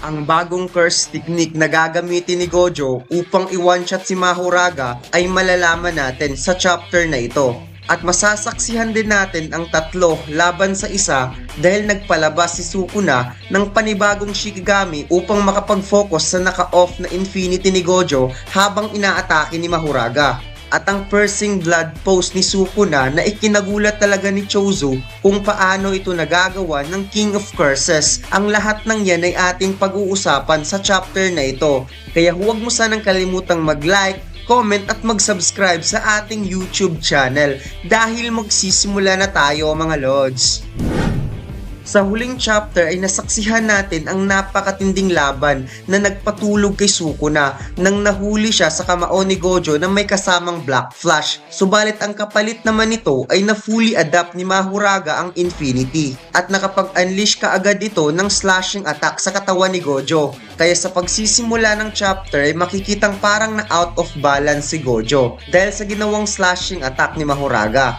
Ang bagong curse technique na gagamitin ni Gojo upang i-one-shot si Mahuraga ay malalaman natin sa chapter na ito. At masasaksihan din natin ang tatlo laban sa isa dahil nagpalabas si Sukuna ng panibagong Shikigami upang makapag-focus sa naka-off na Infinity ni Gojo habang inaatake ni Mahuraga. At ang piercing blood pose ni Sukuna na ikinagulat talaga ni Chozo kung paano ito nagagawa ng King of Curses. Ang lahat ng yan ay ating pag-uusapan sa chapter na ito. Kaya huwag mo sanang kalimutang mag-like, comment at mag-subscribe sa ating YouTube channel dahil magsisimula na tayo mga Lods. Sa huling chapter ay nasaksihan natin ang napakatinding laban na nagpatulog kay Sukuna nang nahuli siya sa kamao ni Gojo na may kasamang Black Flash. Subalit ang kapalit naman nito ay na fully adapt ni Mahuraga ang Infinity at nakapag-unleash kaagad ito ng slashing attack sa katawan ni Gojo. Kaya sa pagsisimula ng chapter ay makikitang parang na out of balance si Gojo dahil sa ginawang slashing attack ni Mahuraga.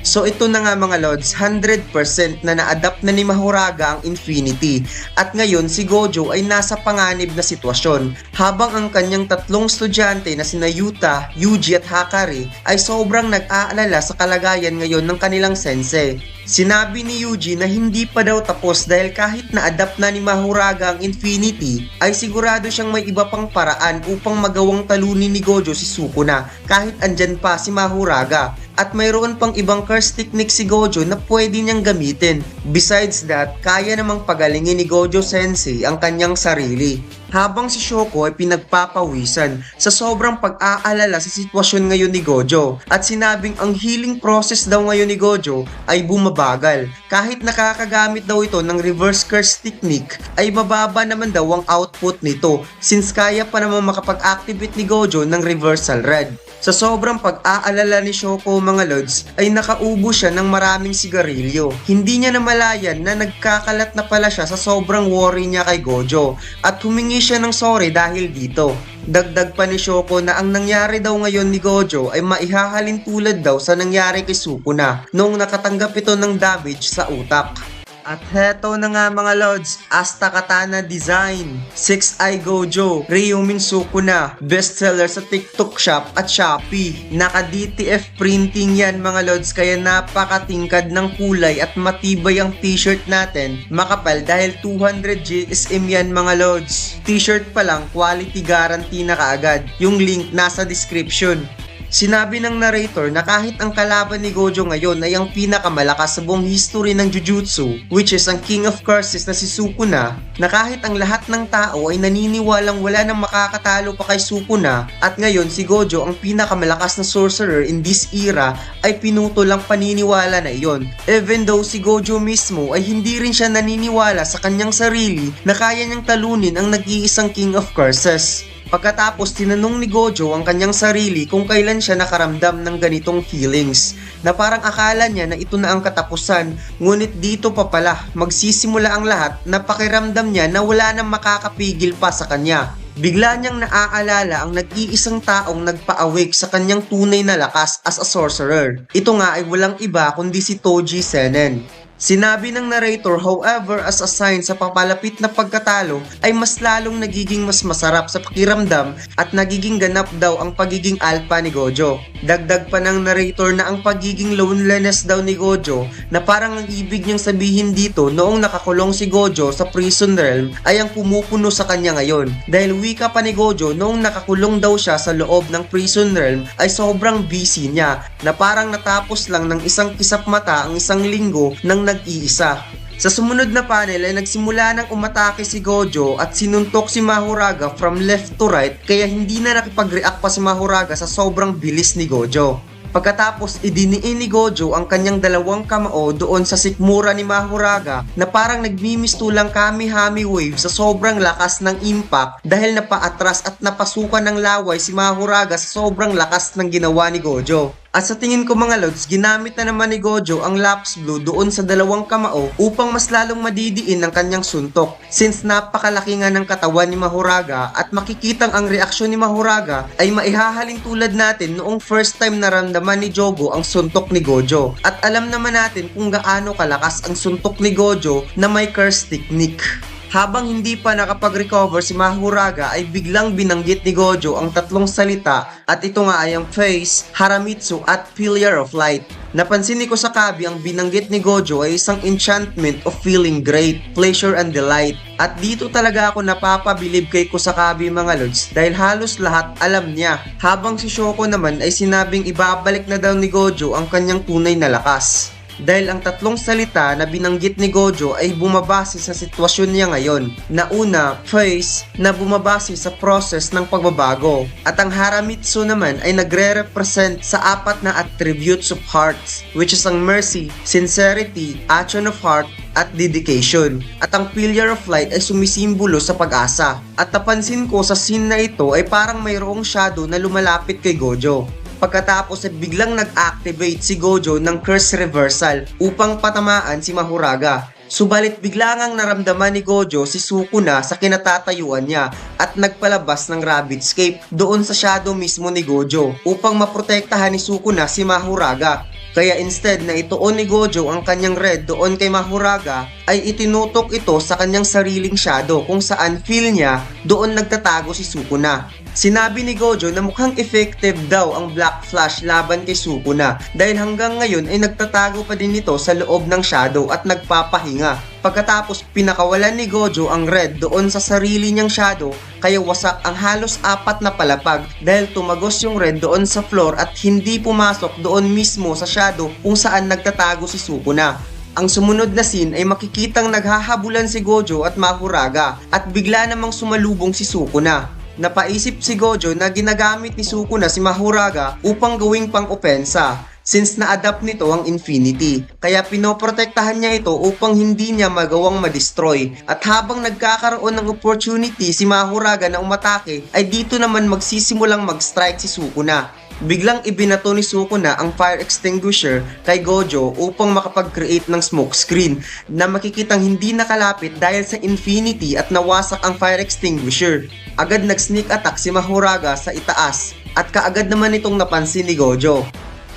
So ito na nga mga Lods, 100% na na-adapt na ni Mahuraga ang Infinity at ngayon si Gojo ay nasa panganib na sitwasyon habang ang kanyang tatlong estudyante na sina Yuta, Yuji at Hakari ay sobrang nag-aalala sa kalagayan ngayon ng kanilang sensei. Sinabi ni Yuji na hindi pa daw tapos dahil kahit na-adapt na ni Mahuraga ang Infinity ay sigurado siyang may iba pang paraan upang magawang talunin ni Gojo si Sukuna kahit andyan pa si Mahuraga. At mayroon pang ibang curse technique si Gojo na pwede niyang gamitin. Besides that, kaya namang pagalingin ni Gojo Sensei ang kanyang sarili. Habang si Shoko ay pinagpapawisan sa sobrang pag-aalala sa sitwasyon ngayon ni Gojo at sinabing ang healing process daw ngayon ni Gojo ay bumabagal. Kahit nakakagamit daw ito ng reverse curse technique ay mababa naman daw ang output nito since kaya pa naman makapag-activate ni Gojo ng reversal red. Sa sobrang pag-aalala ni Shoko mga Lods ay nakaubo siya ng maraming sigarilyo. Hindi niya namalayan na nagkakalat na pala siya sa sobrang worry niya kay Gojo at humingi siya ng sorry dahil dito. Dagdag pa ni Shoko na ang nangyari daw ngayon ni Gojo ay maihahalin tulad daw sa nangyari kay Sukuna noong nakatanggap ito ng damage sa utak. At heto na nga mga Lods, Asta Katana Design, 6-Eye Gojo, Ryumin Sukuna, bestseller sa TikTok Shop at Shopee. Naka DTF printing yan mga Lods kaya napakatingkad ng kulay at matibay ang t-shirt natin. Makapal dahil 200 GSM yan mga Lods. T-shirt pa lang, quality guarantee na kaagad. Yung link nasa description. Sinabi ng narrator na kahit ang kalaban ni Gojo ngayon ay ang pinakamalakas sa buong history ng Jujutsu, which is ang King of Curses na si Sukuna, na kahit ang lahat ng tao ay naniniwalang wala nang makakatalo pa kay Sukuna at ngayon si Gojo ang pinakamalakas na sorcerer in this era ay pinuto lang paniniwala na iyon. Even though si Gojo mismo ay hindi rin siya naniniwala sa kanyang sarili na kaya niyang talunin ang nag-iisang King of Curses. Pagkatapos tinanong ni Gojo ang kanyang sarili kung kailan siya nakaramdam ng ganitong feelings na parang akala niya na ito na ang katapusan, ngunit dito pa pala magsisimula ang lahat na pakiramdam niya na wala nang makakapigil pa sa kanya. Bigla niyang naaalala ang nag-iisang taong nagpa-awake sa kanyang tunay na lakas as a sorcerer. Ito nga ay walang iba kundi si Toji Senen. Sinabi ng narrator, however, as a sign sa papalapit na pagkatalo ay mas lalong nagiging mas masarap sa pakiramdam at nagiging ganap daw ang pagiging alpha ni Gojo. Dagdag pa ng narrator na ang pagiging loneliness daw ni Gojo na parang ang ibig niyang sabihin dito noong nakakulong si Gojo sa prison realm ay ang pumupuno sa kanya ngayon. Dahil wika pa ni Gojo noong nakakulong daw siya sa loob ng prison realm ay sobrang busy niya na parang natapos lang ng isang kisap mata ang isang linggo ng nag-iisa. Sa sumunod na panel ay nagsimula nang umatake si Gojo at sinuntok si Mahuraga from left to right kaya hindi na nakipag-react pa si Mahuraga sa sobrang bilis ni Gojo. Pagkatapos idiniin ni Gojo ang kanyang dalawang kamao doon sa sikmura ni Mahuraga na parang nagmimistulang kami-hami wave sa sobrang lakas ng impact dahil napaatras at napasukan ng laway si Mahuraga sa sobrang lakas ng ginawa ni Gojo. At sa tingin ko mga Lods, ginamit na naman ni Gojo ang Lapis Blue doon sa dalawang kamao upang mas lalong madidiin ang kanyang suntok since napakalaki nga ng katawan ni Mahuraga at makikitang ang reaksyon ni Mahuraga ay maihahalin tulad natin noong first time naramdaman ni Jogo ang suntok ni Gojo. At alam naman natin kung gaano kalakas ang suntok ni Gojo na may curse technique. Habang hindi pa nakapag-recover si Mahuraga ay biglang binanggit ni Gojo ang tatlong salita at ito nga ay ang Face, Haramitsu at Pillar of Light. Napansin ni Kusakabe ang binanggit ni Gojo ay isang enchantment of feeling great, pleasure and delight. At dito talaga ako napapabilib kay Kusakabe mga lods dahil halos lahat alam niya. Habang si Shoko naman ay sinabing ibabalik na daw ni Gojo ang kanyang tunay na lakas. Dahil ang tatlong salita na binanggit ni Gojo ay bumabase sa sitwasyon niya ngayon. Na una, Face, na bumabase sa process ng pagbabago. At ang Haramitsu naman ay nagre-represent sa apat na attributes of hearts, which is ang mercy, sincerity, action of heart, at dedication. At ang Pillar of Light ay sumisimbolo sa pag-asa. At napansin ko sa scene na ito ay parang mayroong shadow na lumalapit kay Gojo. Pagkatapos ay biglang nag-activate si Gojo ng curse reversal upang patamaan si Mahuraga. Subalit bigla ngang naramdaman ni Gojo si Sukuna sa kinatatayuan niya at nagpalabas ng rabbit escape doon sa shadow mismo ni Gojo upang maprotektahan ni Sukuna si Mahuraga. Kaya instead na ituon ni Gojo ang kanyang red doon kay Mahuraga ay itinutok ito sa kanyang sariling shadow kung saan feel niya doon nagtatago si Sukuna. Sinabi ni Gojo na mukhang effective daw ang Black Flash laban kay Sukuna dahil hanggang ngayon ay nagtatago pa din ito sa loob ng shadow at nagpapahinga. Pagkatapos pinakawalan ni Gojo ang red doon sa sarili niyang shadow kaya wasak ang halos apat na palapag dahil tumagos yung red doon sa floor at hindi pumasok doon mismo sa shadow kung saan nagtatago si Sukuna. Ang sumunod na scene ay makikitang naghahabulan si Gojo at Mahuraga at bigla namang sumalubong si Sukuna. Napaisip si Gojo na ginagamit ni Sukuna si Mahuraga upang gawing pang-opensa since na-adapt nito ang Infinity. Kaya pinoprotektahan niya ito upang hindi niya magawang ma-destroy. At habang nagkakaroon ng opportunity si Mahuraga na umatake ay dito naman magsisimulang mag-strike si Sukuna. Biglang ibinato ni Sukuna ang fire extinguisher kay Gojo upang makapag-create ng smoke screen na makikitang hindi nakalapit dahil sa Infinity at nawasak ang fire extinguisher. Agad nag-sneak attack si Mahuraga sa itaas at kaagad naman itong napansin ni Gojo.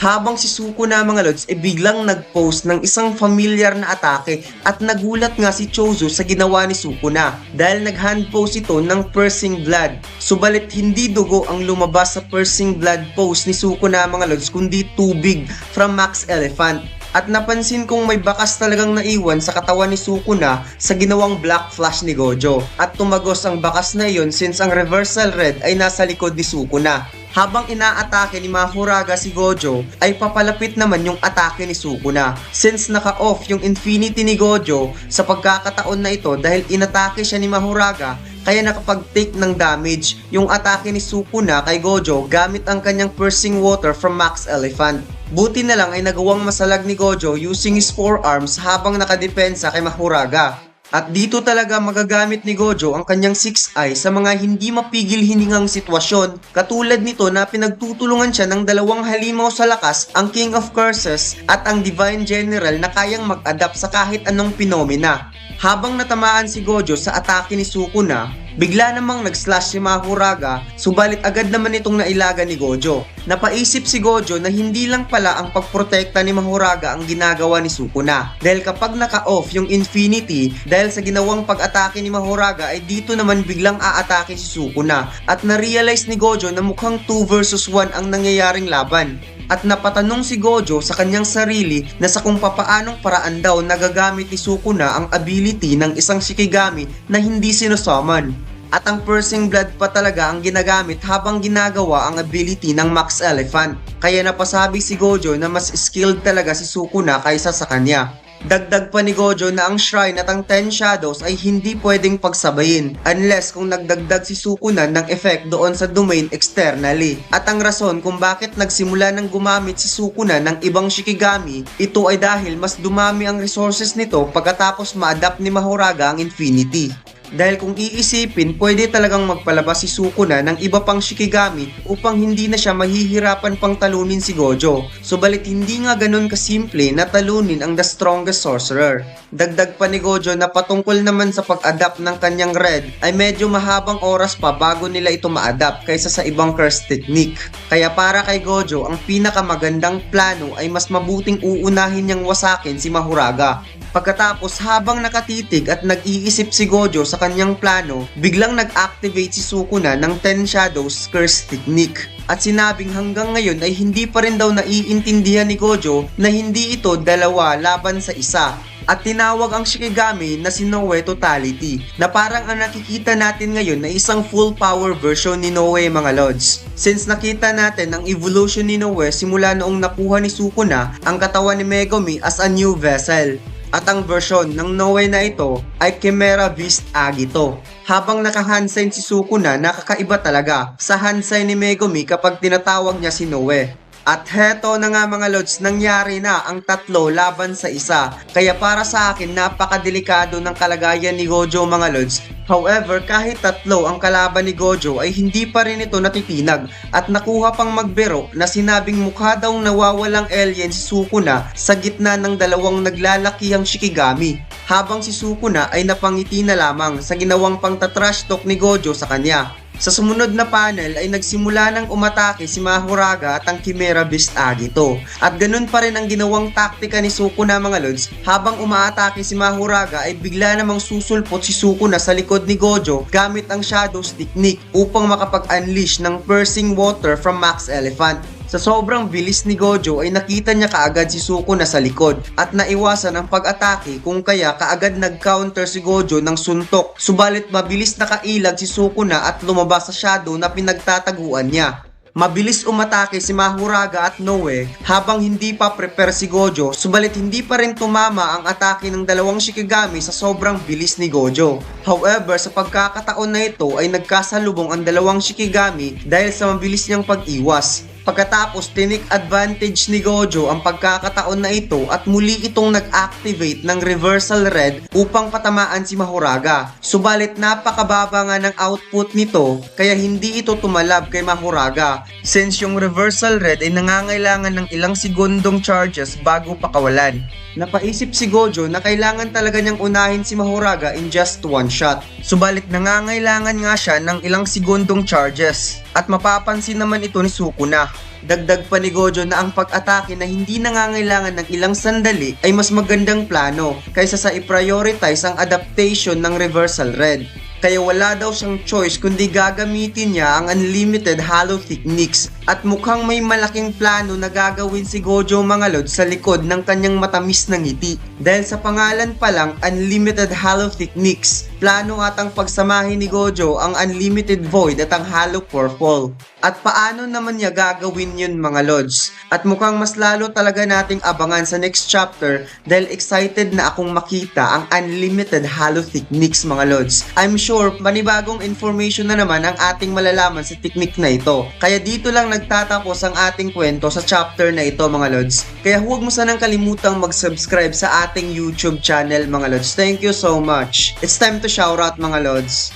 Habang si Sukuna mga lods ay biglang nag-post ng isang familiar na atake at nagulat nga si Chozo sa ginawa ni Sukuna dahil nag-hand pose ito ng Piercing Blood. Subalit hindi dugo ang lumabas sa Piercing Blood pose ni Sukuna mga lods kundi tubig from Max Elephant. At napansin kong may bakas talagang naiwan sa katawan ni Sukuna sa ginawang Black Flash ni Gojo. At tumagos ang bakas na iyon since ang Reversal Red ay nasa likod ni Sukuna. Habang inaatake ni Mahuraga si Gojo ay papalapit naman yung atake ni Sukuna since naka-off yung Infinity ni Gojo sa pagkakataon na ito dahil inatake siya ni Mahuraga kaya nakapag-take ng damage yung atake ni Sukuna kay Gojo gamit ang kanyang Piercing Water from Max Elephant. Buti na lang ay nagawang masalag ni Gojo using his forearms habang nakadepensa kay Mahuraga. At dito talaga magagamit ni Gojo ang kanyang 6 eye sa mga hindi mapigil hiningang sitwasyon. Katulad nito na pinagtutulungan siya ng dalawang halimaw sa lakas, ang King of Curses at ang Divine General na kayang mag-adapt sa kahit anong pinomena. Habang natamaan si Gojo sa atake ni Sukuna, bigla namang nag-slash si Mahuraga, subalit agad naman itong nailaga ni Gojo. Napaisip si Gojo na hindi lang pala ang pagprotekta ni Mahuraga ang ginagawa ni Sukuna. Dahil kapag naka-off yung Infinity, dahil sa ginawang pag-atake ni Mahuraga ay dito naman biglang aatake si Sukuna. At na-realize ni Gojo na mukhang 2 versus 1 ang nangyayaring laban. At napatanong si Gojo sa kanyang sarili na sa kung papaanong paraan daw nagagamit ni Sukuna ang ability ng isang Shikigami na hindi sinusummon. At ang Piercing Blood pa talaga ang ginagamit habang ginagawa ang ability ng Max Elephant. Kaya napasabi si Gojo na mas skilled talaga si Sukuna kaysa sa kanya. Dagdag pa ni Gojo na ang shrine at ang 10 shadows ay hindi pwedeng pagsabayin unless kung nagdagdag si Sukuna ng effect doon sa domain externally. At ang rason kung bakit nagsimula ng gumamit si Sukuna ng ibang Shikigami, ito ay dahil mas dumami ang resources nito pagkatapos ma-adapt ni Mahuraga ang Infinity. Dahil kung iisipin, pwede talagang magpalabas si Sukuna ng iba pang Shikigami upang hindi na siya mahihirapan pang talunin si Gojo. Subalit hindi nga ganun kasimple na talunin ang the strongest sorcerer. Dagdag pa ni Gojo na patungkol naman sa pag-adapt ng kanyang red ay medyo mahabang oras pa bago nila ito ma-adapt kaysa sa ibang curse technique. Kaya para kay Gojo, ang pinakamagandang plano ay mas mabuting uunahin niyang wasakin si Mahuraga. Pagkatapos habang nakatitig at nag-iisip si Gojo sa kanyang plano, biglang nag-activate si Sukuna ng 10 Shadows Curse Technique. At sinabing hanggang ngayon ay hindi pa rin daw naiintindihan ni Gojo na hindi ito dalawa laban sa isa. At tinawag ang Shikigami na si Noe Totality, na parang ang nakikita natin ngayon na isang full power version ni Noe mga lods. Since nakita natin ang evolution ni Noe simula noong nakuha ni Sukuna ang katawan ni Megumi as a new vessel. At ang version ng Noe na ito ay Chimera Beast Agito. Habang naka-handsign si Sukuna, nakakaiba talaga sa handsign ni Megumi kapag tinatawag niya si Noe. At heto na nga mga lods, nangyari na ang tatlo laban sa isa. Kaya para sa akin, napakadelikado ng kalagayan ni Gojo mga lods. However, kahit tatlo ang kalaban ni Gojo ay hindi pa rin ito natitinag at nakuha pang magbiro na sinabing mukha daw nawawalang alien si Sukuna sa gitna ng dalawang naglalakihang Shikigami. Habang si Sukuna ay napangiti na lamang sa ginawang pangtatrash talk ni Gojo sa kanya. Sa sumunod na panel ay nagsimula ng umatake si Mahoraga at ang Chimera Beast Agito. At ganun pa rin ang ginawang taktika ni Sukuna mga lods. Habang umaatake si Mahoraga ay bigla namang susulpot si Sukuna sa likod ni Gojo gamit ang Shadows Technique upang makapag-unleash ng Piercing Water from Max Elephant. Sa sobrang bilis ni Gojo ay nakita niya kaagad si Sukuna sa likod at naiwasan ang pag-atake kung kaya kaagad nag-counter si Gojo ng suntok. Subalit mabilis nakailag si Sukuna at lumabas sa shadow na pinagtataguan niya. Mabilis umatake si Mahoraga at Noe habang hindi pa prepare si Gojo, subalit hindi pa rin tumama ang atake ng dalawang Shikigami sa sobrang bilis ni Gojo. However, sa pagkakataon na ito ay nagkasalubong ang dalawang Shikigami dahil sa mabilis niyang pag-iwas. Pagkatapos tinik advantage ni Gojo ang pagkakataon na ito at muli itong nag-activate ng Reversal Red upang patamaan si Mahoraga. Subalit napakababa nga ng output nito kaya hindi ito tumalab kay Mahoraga since yung Reversal Red ay nangangailangan ng ilang segundong charges bago pakawalan. Napaisip si Gojo na kailangan talaga niyang unahin si Mahoraga in just one shot. Subalit nangangailangan nga siya ng ilang segundong charges. At mapapansin naman ito ni Sukuna. Dagdag pa ni Gojo na ang pag-atake na hindi nangangailangan ng ilang sandali ay mas magandang plano kaysa sa i-prioritize ang adaptation ng Reversal Red. Kaya wala daw siyang choice kundi gagamitin niya ang Unlimited Hollow Techniques at mukhang may malaking plano na gagawin si Gojo mga lods sa likod ng kanyang matamis na ngiti. Dahil sa pangalan pa lang Unlimited Hollow Techniques, plano atang pagsamahin ni Gojo ang Unlimited Void at ang Hollow Purple. At paano naman niya gagawin yun mga lods? At mukhang mas lalo talaga nating abangan sa next chapter dahil excited na akong makita ang Unlimited Hollow Techniques mga lods. I'm sure panibagong information na naman ang ating malalaman sa technique na ito. Kaya dito lang nagtatapos ang ating kwento sa chapter na ito mga lods. Kaya huwag mo sanang kalimutang mag-subscribe sa ating YouTube channel mga lods. Thank you so much. It's time to shout out mga lods.